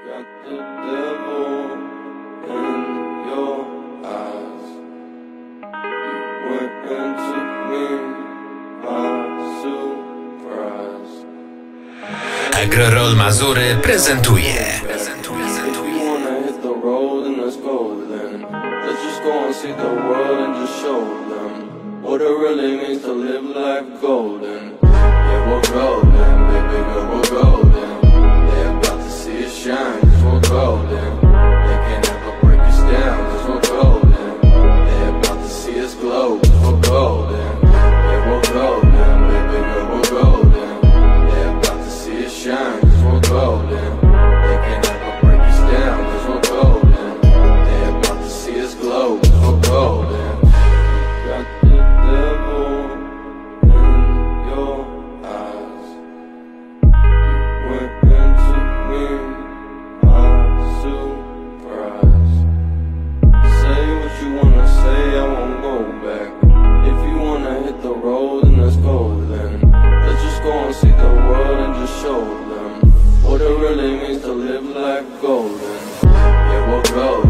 Got the devil in your eyes. You went and took me by surprise. Agro-Rol Mazury prezentuje. Let's go then. Let's just go and see the world and just show them what it really means to live life golden. Yeah, we're golden, baby girl, we're golden. They're about to see us shine, cause we're golden. They can't ever break us down, cause we're golden. They're about to see us glow, cause we're golden. Yeah, we're golden, baby girl, we're golden. They're about to see us shine, cause we're golden. They can't ever break us down, cause we're golden. Glow, we're golden. Got the devil in your eyes. You went and took me by surprise. Say what you wanna say, I won't go back. If you wanna hit the road, then let's go then. Let's just go and see the world and just show them what it really means to live like golden. Yeah, we're golden.